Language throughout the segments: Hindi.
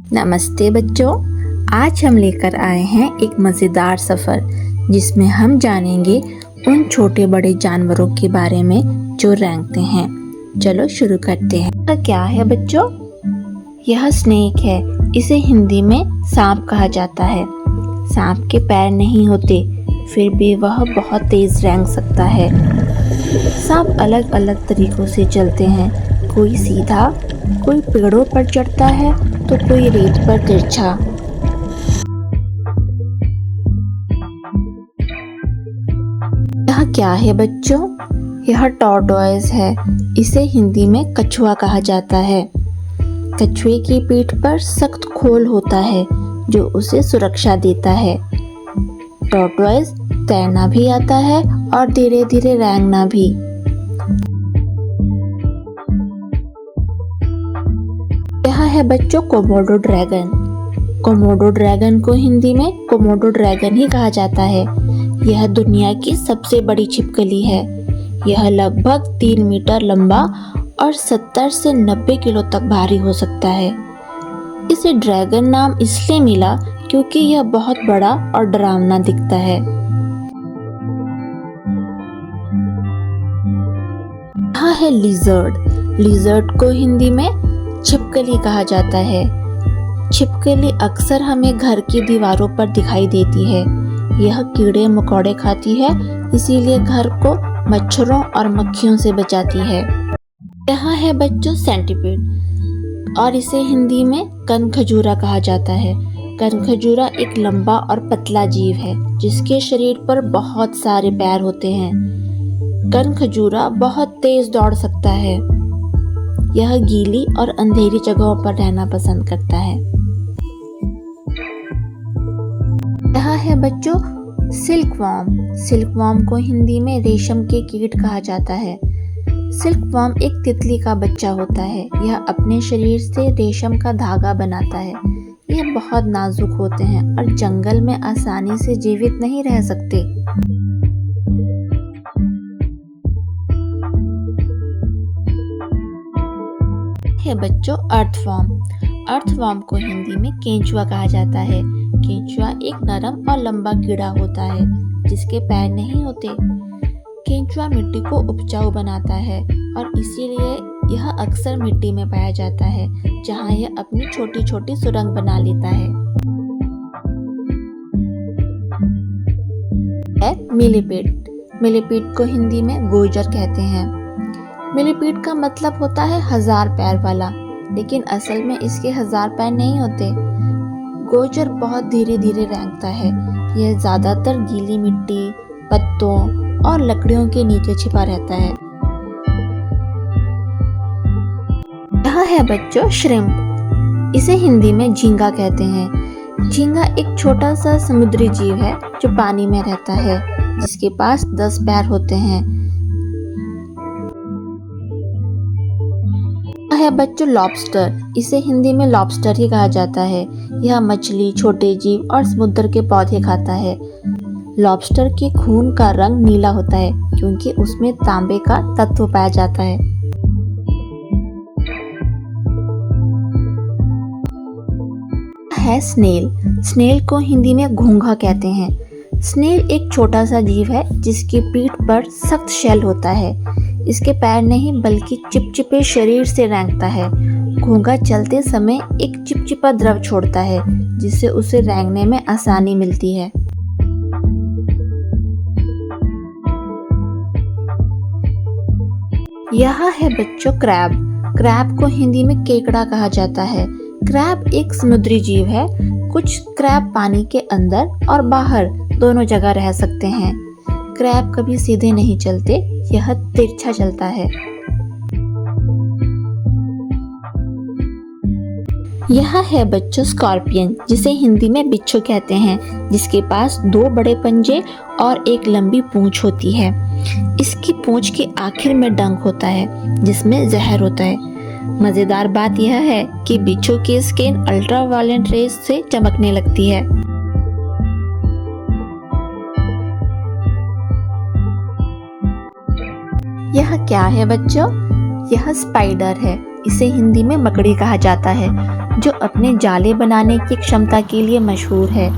नमस्ते बच्चों, आज हम लेकर आए हैं एक मज़ेदार सफ़र जिसमें हम जानेंगे उन छोटे बड़े जानवरों के बारे में जो रेंगते हैं। चलो शुरू करते हैं। यह क्या है बच्चों? यह स्नेक है। इसे हिंदी में सांप कहा जाता है। सांप के पैर नहीं होते, फिर भी वह बहुत तेज़ रेंग सकता है। सांप अलग अलग तरीक़ों से चलते हैं, कोई सीधा, कोई पेड़ों पर चढ़ता है तो कोई रेत पर तिरछा। यह क्या है बच्चों? यह टॉर्टोइस है। इसे हिंदी में कछुआ कहा जाता है। कछुए की पीठ पर सख्त खोल होता है जो उसे सुरक्षा देता है। टॉर्टोइस तैरना भी आता है और धीरे धीरे रेंगना भी। यह है बच्चों कोमोडो ड्रैगन। कोमोडो ड्रैगन को हिंदी में कोमोडो ड्रैगन ही कहा जाता है। यह दुनिया की सबसे बड़ी छिपकली है। यह लगभग 3 मीटर लंबा और 70 से 90 किलो तक भारी हो सकता है। इसे ड्रैगन नाम इसलिए मिला क्योंकि यह बहुत बड़ा और डरावना दिखता है। यह है लिजर्ड। लिजर्ड को हिंदी में छिपकली कहा जाता है। छिपकली अक्सर हमें घर की दीवारों पर दिखाई देती है। यह कीड़े मकोड़े खाती है, इसीलिए घर को मच्छरों और मक्खियों से बचाती है। यह है बच्चों सेंटीपीड और इसे हिंदी में कनखजूरा कहा जाता है। कनखजूरा एक लंबा और पतला जीव है जिसके शरीर पर बहुत सारे पैर होते हैं। कनखजूरा बहुत तेज दौड़ सकता है। यह गीली और अंधेरी जगहों पर रहना पसंद करता है। यह है बच्चों सिल्कवॉर्म। सिल्कवॉर्म को हिंदी में रेशम के कीट कहा जाता है। सिल्कवॉर्म एक तितली का बच्चा होता है। यह अपने शरीर से रेशम का धागा बनाता है। यह बहुत नाजुक होते हैं और जंगल में आसानी से जीवित नहीं रह सकते। है बच्चों अर्थवॉर्म। अर्थवॉर्म को हिंदी में केंचुआ कहा जाता है। केंचुआ एक नरम और लंबा कीड़ा होता है जिसके पैर नहीं होते। केंचुआ मिट्टी को उपजाऊ बनाता है और इसीलिए यह अक्सर मिट्टी में पाया जाता है जहां यह अपनी छोटी छोटी सुरंग बना लेता है। मिलीपीड। मिलीपीड को हिंदी में गोजर कहते हैं। मिलीपीड का मतलब होता है 1000 पैर वाला, लेकिन असल में इसके 1000 पैर नहीं होते। गोजर बहुत धीरे धीरे रेंगता है। यह ज्यादातर गीली मिट्टी, पत्तों और लकड़ियों के नीचे छिपा रहता है। यह है बच्चों श्रिम्प। इसे हिंदी में झींगा कहते हैं। झींगा एक छोटा सा समुद्री जीव है जो पानी में रहता है, जिसके पास 10 पैर होते हैं। यह है बच्चों लॉबस्टर। इसे हिंदी में लॉबस्टर ही कहा जाता है। यह मछली, छोटे जीव और समुद्र के पौधे खाता है। लॉबस्टर के खून का रंग नीला होता है क्योंकि उसमें तांबे का तत्व पाया जाता है। है स्नेल। स्नेल को हिंदी में घोंघा कहते हैं। स्नेल एक छोटा सा जीव है जिसकी पीठ पर सख्त शेल होता है। इसके पैर नहीं बल्कि चिपचिपे शरीर से रेंगता है। घोंघा चलते समय एक चिपचिपा द्रव छोड़ता है जिससे उसे रेंगने में आसानी मिलती है। यह है बच्चों क्रैब। क्रैब को हिंदी में केकड़ा कहा जाता है। क्रैब एक समुद्री जीव है। कुछ क्रैब पानी के अंदर और बाहर दोनों जगह रह सकते हैं। क्रैब कभी सीधे नहीं चलते, यह तिरछा चलता है। यह है बच्चों स्कॉर्पियन, जिसे हिंदी में बिच्छू कहते हैं, जिसके पास 2 बड़े पंजे और एक लंबी पूंछ होती है। इसकी पूंछ के आखिर में डंक होता है जिसमें जहर होता है। मजेदार बात यह है कि बिच्छू की स्किन अल्ट्रावायलेट रेज से चमकने लगती है। यह क्या है बच्चों? यह स्पाइडर है। इसे हिंदी में मकड़ी कहा जाता है। जो अपने जाले बनाने की क्षमता के लिए मशहूर है।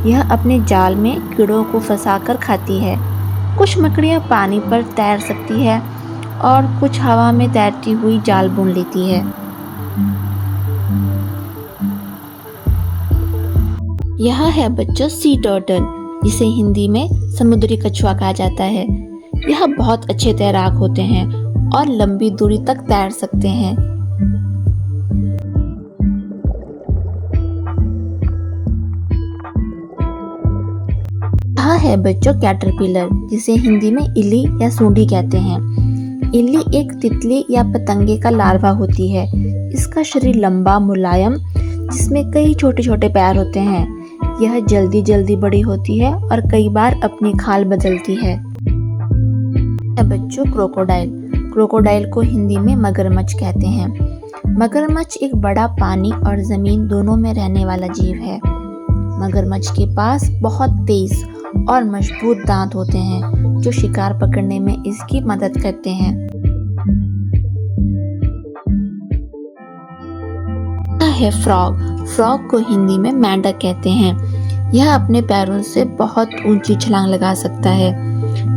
यह अपने जाल में कीड़ों को फंसाकर खाती है। कुछ मकड़ियाँ पानी पर तैर सकती है और कुछ हवा में तैरती हुई जाल बुन लेती है। यह है बच्चों सी टर्टल, जिसे हिंदी में समुद्री कछुआ कहा जाता है। यह बहुत अच्छे तैराक होते हैं और लंबी दूरी तक तैर सकते हैं। यह है बच्चों कैटरपिलर, जिसे हिंदी में इल्ली या सूंडी कहते हैं। इल्ली एक तितली या पतंगे का लार्वा होती है। इसका शरीर लंबा मुलायम, जिसमें कई छोटे छोटे पैर होते हैं। यह जल्दी जल्दी बड़ी होती है और कई बार अपनी खाल बदलती है। बच्चों क्रोकोडाइल, क्रोकोडाइल को हिंदी में मगरमच्छ कहते हैं। मगरमच्छ एक बड़ा पानी और जमीन दोनों में रहने वाला जीव है। मगरमच्छ के पास बहुत तेज और मजबूत दांत होते हैं, जो शिकार पकड़ने में इसकी मदद करते हैं। यह है फ्रॉग, फ्रॉग को हिंदी में मेंढक कहते हैं। यह अपने पैरों से बहुत ऊंची छलांग लगा सकता है।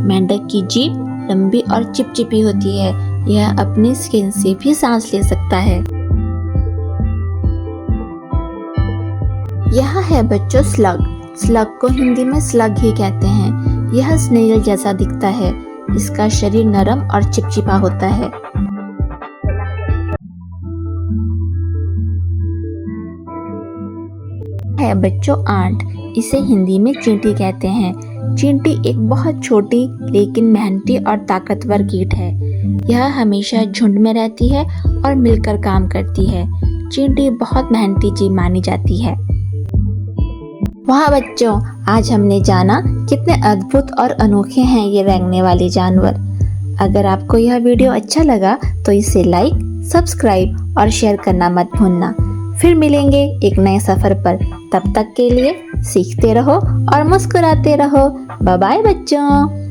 मेंढक की जीभ लंबी और चिपचिपी होती है। यह अपनी स्किन से भी सांस ले सकता है। यह है बच्चों स्लग, स्लग को हिंदी में स्लग ही कहते हैं। यह स्नेल जैसा दिखता है। इसका शरीर नरम और चिपचिपा होता है। है बच्चों आंट, इसे हिंदी में चींटी कहते हैं। चींटी एक बहुत छोटी लेकिन मेहनती और ताकतवर कीट है। यह हमेशा झुंड में रहती है और मिलकर काम करती है। चींटी बहुत मेहनती जीव मानी जाती है। वाह बच्चों, आज हमने जाना कितने अद्भुत और अनोखे हैं ये रेंगने वाले जानवर। अगर आपको यह वीडियो अच्छा लगा तो इसे लाइक, सब्सक्राइब और शेयर करना मत भूलना। फिर मिलेंगे एक नए सफर पर। तब तक के लिए सीखते रहो और मुस्कुराते रहो। बाय बाय बच्चों।